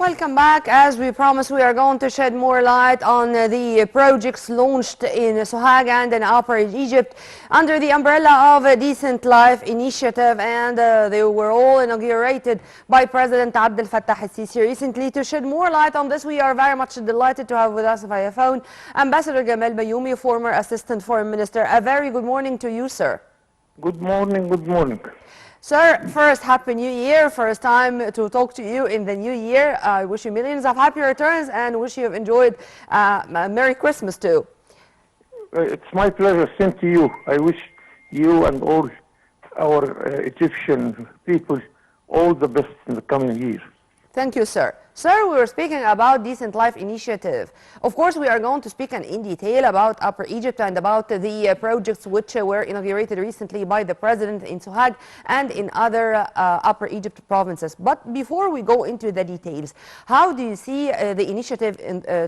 Welcome back. As we promised, we are going to shed more light on the projects launched in Sohag and in Upper Egypt under the umbrella of a Decent Life initiative, and they were all inaugurated by President Abdel Fattah al-Sisi recently. To shed more light on this, we are very much delighted to have with us via phone Ambassador Gamal Bayoumi, former Assistant Foreign Minister. A very good morning to you, sir. Good morning, good morning. Sir, first, Happy New Year. First time to talk to you in the new year. I wish you millions of happy returns and wish you have enjoyed a Merry Christmas too. It's my pleasure. Same to you. I wish you and all our Egyptian people all the best in the coming year. Thank you, sir. Sir, we were speaking about Decent Life initiative. Of course, we are going to speak in detail about Upper Egypt and about the projects which were inaugurated recently by the President in Sohag and in other Upper Egypt provinces. But before we go into the details, how do you see the initiative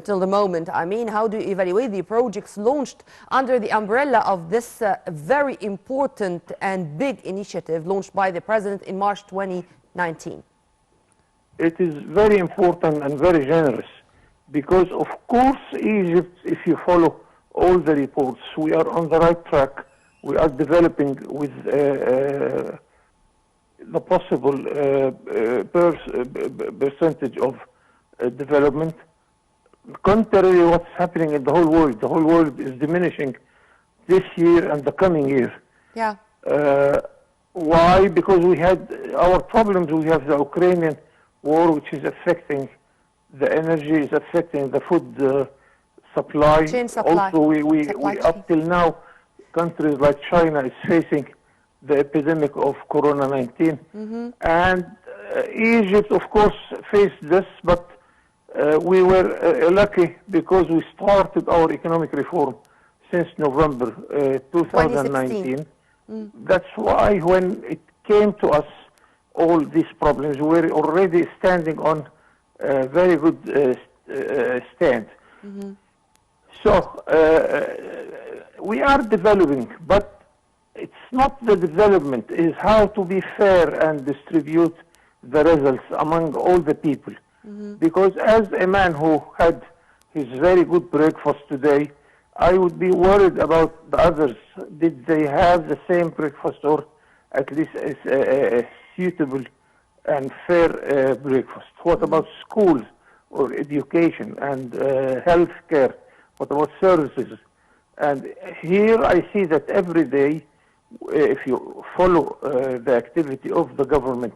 till the moment? I mean, how do you evaluate the projects launched under the umbrella of this very important and big initiative launched by the President in March 2019? It is very important and very generous because, of course, Egypt, if you follow all the reports, we are on the right track. We are developing with the possible percentage of development. Contrary to what's happening in the whole world is diminishing this year and the coming year. Yeah. Why? Because we had our problems. We have the Ukrainian war, which is affecting the energy, is affecting the food supply. Chain supply. Also, we up till now, countries like China is facing the epidemic of Corona-19. And Egypt, of course, faced this, but we were lucky because we started our economic reform since November 2019. That's why when it came to us, all these problems, we're already standing on a very good stand. So we are developing, but it's not the development, it's how to be fair and distribute the results among all the people. Because as a man who had his very good breakfast today, I would be worried about the others. Did they have the same breakfast, or at least a suitable and fair breakfast? What about schools or education and health care? What about services? And here I see that every day, if you follow the activity of the government,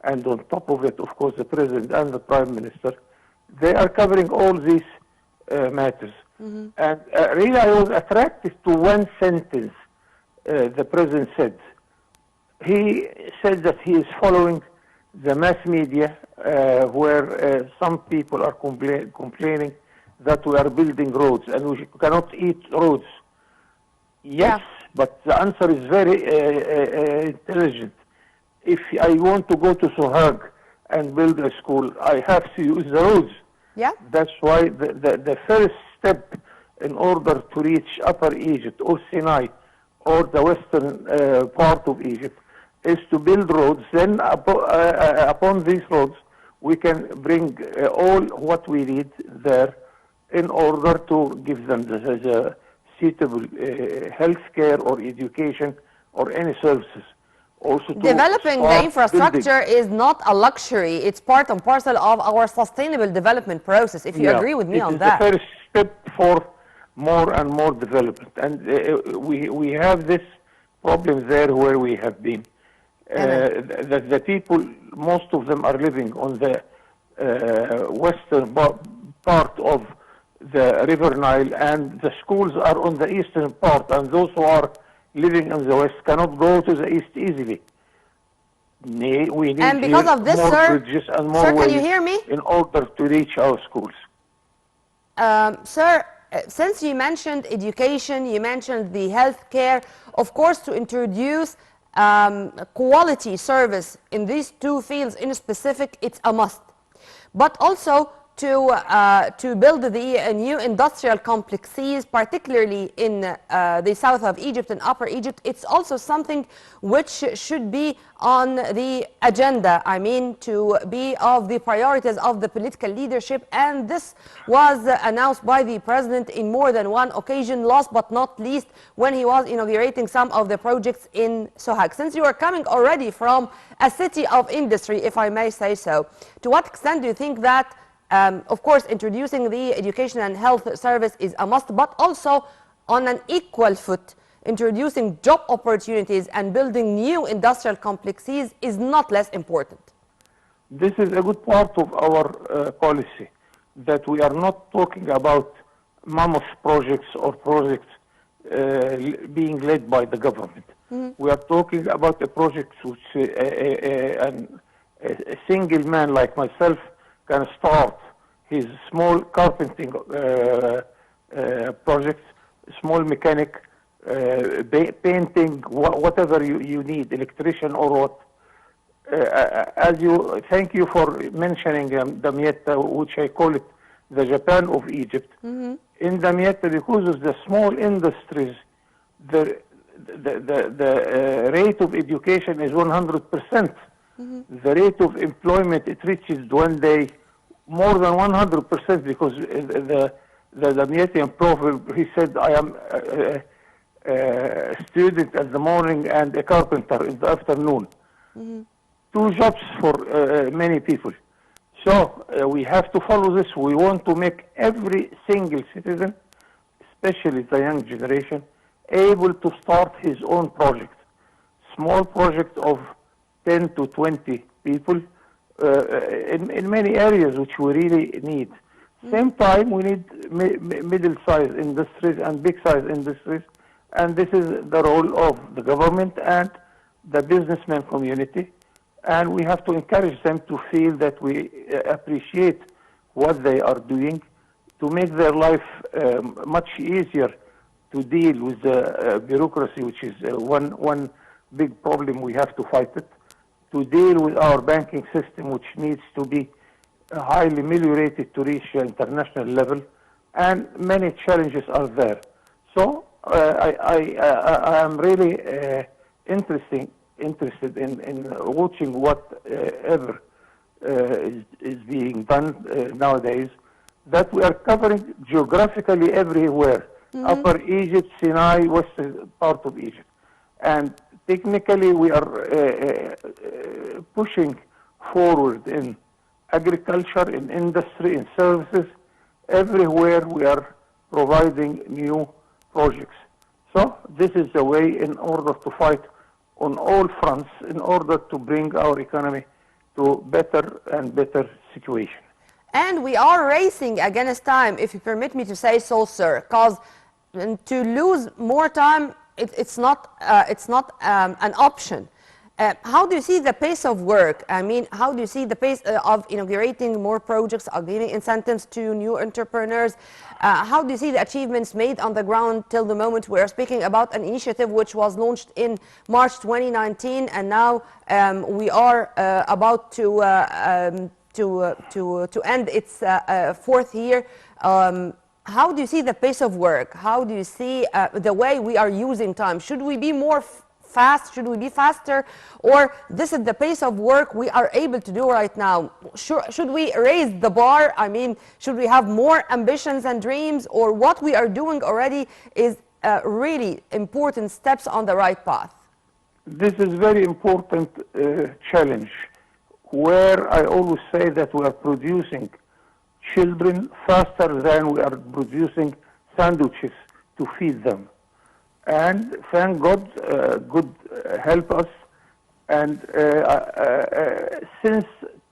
and on top of it, of course, the President and the Prime Minister, they are covering all these matters. And really I was attracted to one sentence the President said. He said that he is following the mass media where some people are complaining that we are building roads and we cannot eat roads. Yes, but the answer is very intelligent. If I want to go to Sohag and build a school, I have to use the roads. Yeah. That's why the first step in order to reach Upper Egypt or Sinai or the western part of Egypt is to build roads. Then upon these roads, we can bring all what we need there in order to give them the suitable health care or education or any services. Also, developing the infrastructure is not a luxury. It's part and parcel of our sustainable development process, if you agree with me on that. It's the first step for more and more development. And we have this problem there where we have been. The people, most of them are living on the western part of the River Nile, and the schools are on the eastern part, and those who are living in the west cannot go to the east easily. We need and because of this, more sir, bridges and more ways can you hear me? in order to reach our schools. Sir, since you mentioned education, you mentioned the health care, of course, to introduce quality service in these two fields in specific, it's a must. But also to build the new industrial complexes, particularly in the south of Egypt and Upper Egypt. It's also something which should be on the agenda, I mean, to be of the priorities of the political leadership. And this was announced by the president in more than one occasion, last but not least, when he was inaugurating some of the projects in Sohag. Since you are coming already from a city of industry, if I may say so, to what extent do you think that of course, introducing the education and health service is a must, but also on an equal foot, introducing job opportunities and building new industrial complexes is not less important? This is a good part of our policy, that we are not talking about mammoth projects or projects being led by the government. We are talking about a project which a single man like myself can start his small carpenting projects, small mechanic, painting, whatever you need, electrician or what. Thank you for mentioning Damietta, which I call it the Japan of Egypt. In Damietta, because of the small industries, the rate of education is 100%. The rate of employment, it reaches one day more than 100%, because the Damiettian proverb, he said, I am a student at the morning and a carpenter in the afternoon. Two jobs for many people. So we have to follow this. We want to make every single citizen, especially the young generation, able to start his own project. Small project of 10 to 20 people in many areas which we really need. Same time, we need middle-sized industries and big-sized industries, and this is the role of the government and the businessman community, and we have to encourage them to feel that we appreciate what they are doing to make their life much easier to deal with the bureaucracy, which is one big problem we have to fight it, to deal with our banking system, which needs to be highly ameliorated to reach the international level, and many challenges are there. So I am really interested in watching whatever is being done nowadays, that we are covering geographically everywhere. Upper Egypt, Sinai, western part of Egypt. And technically we are pushing forward in agriculture, in industry, in services. Everywhere we are providing new projects. So this is the way in order to fight on all fronts, in order to bring our economy to better and better situation. And we are racing against time, if you permit me to say so, sir, because to lose more time, it's not an option. How do you see the pace of work? I mean, how do you see the pace of inaugurating more projects, of giving incentives to new entrepreneurs? How do you see the achievements made on the ground till the moment? We are speaking about an initiative which was launched in March 2019, and now we are about to end its fourth year. How do you see the pace of work? How do you see the way we are using time? Should we be more fast? Should we be faster? Or this is the pace of work we are able to do right now? Should we raise the bar? I mean, should we have more ambitions and dreams? Or what we are doing already is really important steps on the right path? This is very important challenge, where I always say that we are producing children faster than we are producing sandwiches to feed them. And thank God, good help us. And since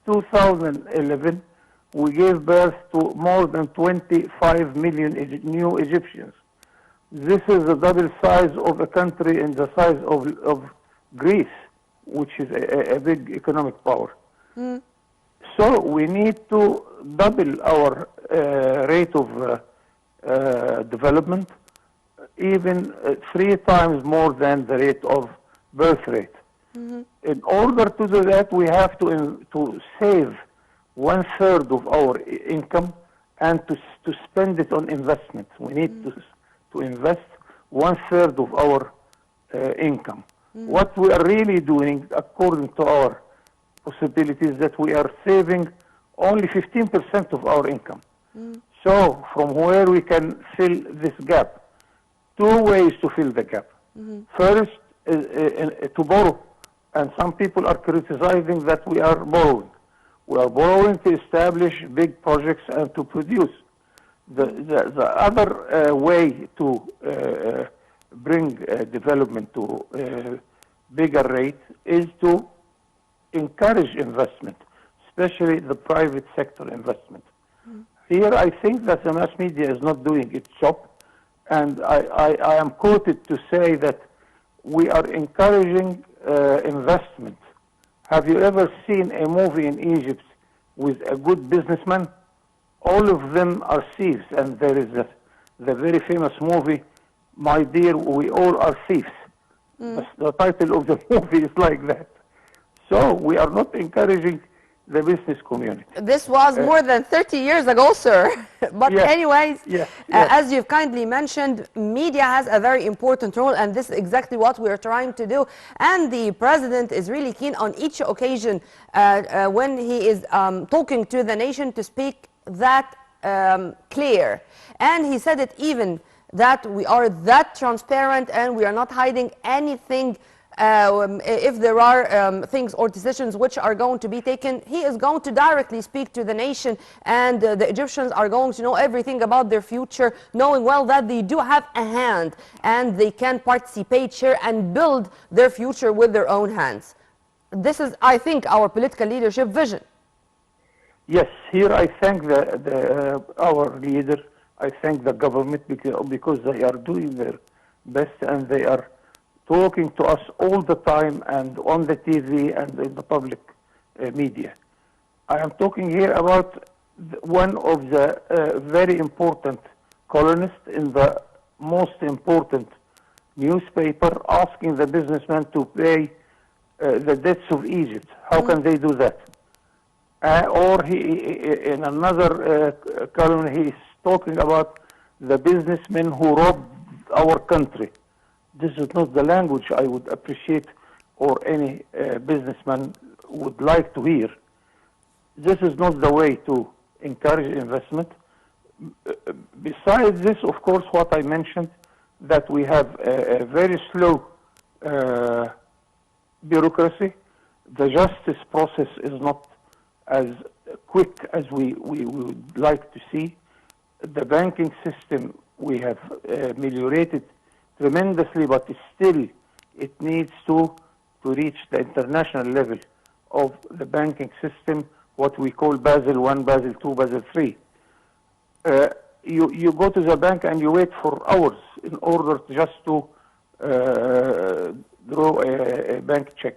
2011, we gave birth to more than 25 million new Egyptians. This is the double size of a country in the size of Greece, which is a big economic power. So we need to double our rate of development, even 3 times more than the rate of birth rate. In order to do that, we have to save 1/3 of our income and to spend it on investment. We need to invest 1/3 of our income. What we are really doing, according to our possibilities, that we are saving only 15% of our income. So from where we can fill this gap, two ways to fill the gap. First, to borrow, and some people are criticizing that we are borrowing. We are borrowing to establish big projects and to produce. The other way to bring development to bigger rate is to encourage investment, especially the private sector investment. Here, I think that the mass media is not doing its job, and I am quoted to say that we are encouraging investment. Have you ever seen a movie in Egypt with a good businessman? All of them are thieves, and there is the very famous movie, My Dear, We All Are Thieves. The title of the movie is like that. So we are not encouraging the business community. This was more than 30 years ago, sir. But yes, anyways, yes, as you've kindly mentioned, media has a very important role, and this is exactly what we're trying to do. And the president is really keen on each occasion when he is talking to the nation to speak that clear. And he said it even that we are that transparent and we are not hiding anything. If there are things or decisions which are going to be taken, he is going to directly speak to the nation, and the Egyptians are going to know everything about their future, knowing well that they do have a hand and they can participate, share, and build their future with their own hands. This is, I think, our political leadership vision. Yes, here I thank our leader. I thank the government because they are doing their best, and they are talking to us all the time and on the TV and in the public media. I am talking here about one of the very important columnists in the most important newspaper asking the businessmen to pay the debts of Egypt. How can they do that? Or in another column, he is talking about the businessmen who robbed our country. This is not the language I would appreciate or any businessman would like to hear. This is not the way to encourage investment. Besides this, of course, what I mentioned, that we have a very slow bureaucracy. The justice process is not as quick as we would like to see. The banking system we have ameliorated tremendously, but still it needs to reach the international level of the banking system, what we call Basel I, Basel II, Basel III. You go to the bank and you wait for hours in order just to draw a bank check.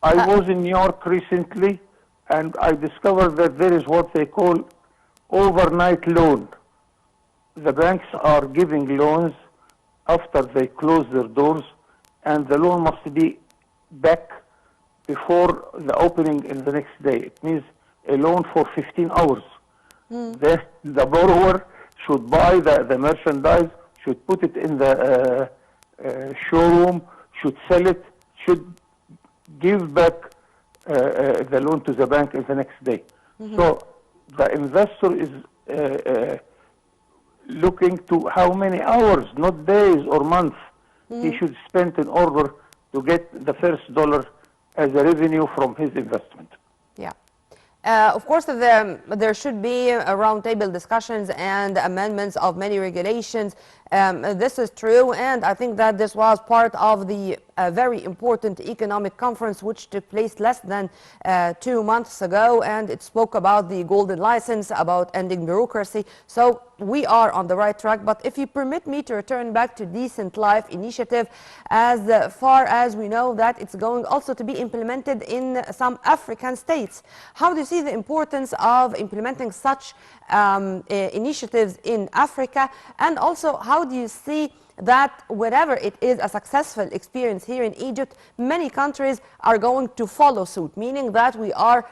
I was in New York recently, and I discovered that there is what they call overnight loan. The banks are giving loans after they close their doors, and the loan must be back before the opening in the next day. It means a loan for 15 hours. The borrower should buy the merchandise, should put it in the showroom, should sell it, should give back the loan to the bank in the next day. So the investor is looking to how many hours, not days or months, he should spend in order to get the first dollar as a revenue from his investment. Yeah. Of course, there should be roundtable discussions and amendments of many regulations. This is true, and I think that this was part of the very important economic conference which took place less than 2 months ago, and it spoke about the golden license, about ending bureaucracy. So we are on the right track. But if you permit me to return back to Decent Life initiative, as far as we know that it's going also to be implemented in some African states. How do you see the importance of implementing such initiatives in Africa? And also, how do you see that whenever it is a successful experience here in Egypt, many countries are going to follow suit, meaning that we are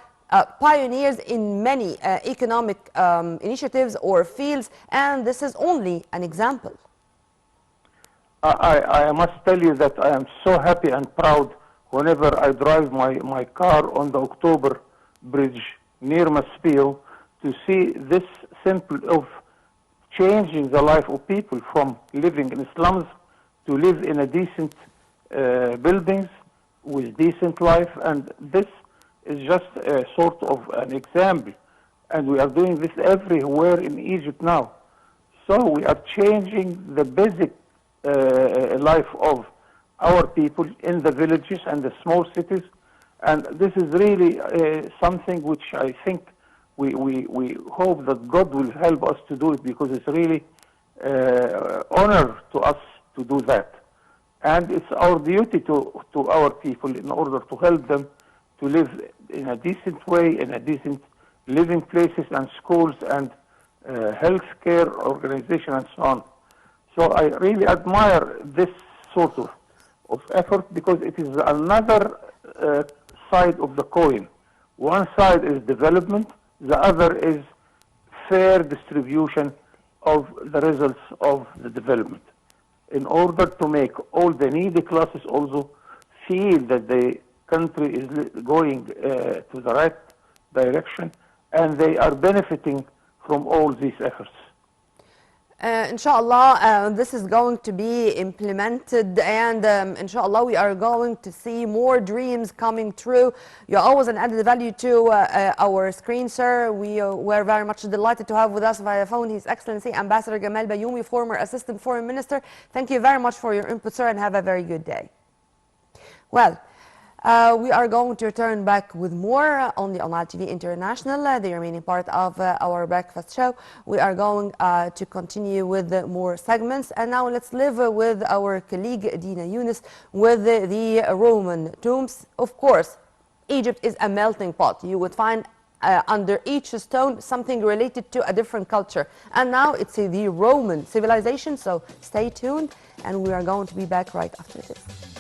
pioneers in many economic initiatives or fields, and this is only an example. I must tell you that I am so happy and proud whenever I drive my car on the October Bridge near Maspio to see this simple of changing the life of people from living in slums to live in a decent buildings with decent life, and this is just a sort of an example, and we are doing this everywhere in Egypt now. So we are changing the basic life of our people in the villages and the small cities, and this is really something which I think we hope that God will help us to do it, because it's really honor to us to do that. And it's our duty to our people in order to help them to live in a decent way, in a decent living places and schools and healthcare organization and so on. So I really admire this sort of effort, because it is another side of the coin. One side is development, the other is fair distribution of the results of the development, in order to make all the needy classes also feel that the country is going to the right direction and they are benefiting from all these efforts. Inshallah, this is going to be implemented, and inshallah, we are going to see more dreams coming true. You're always an added value to our screen, sir. We're very much delighted to have with us via phone His Excellency Ambassador Gamal Bayoumi, former Assistant Foreign Minister. Thank you very much for your input, sir, and have a very good day. Well, we are going to return back with more on the Online TV International, the remaining part of our breakfast show. We are going to continue with more segments. And now let's live with our colleague Dina Yunus with the Roman tombs. Of course, Egypt is a melting pot. You would find under each stone something related to a different culture. And now it's the Roman civilization, so stay tuned, and we are going to be back right after this.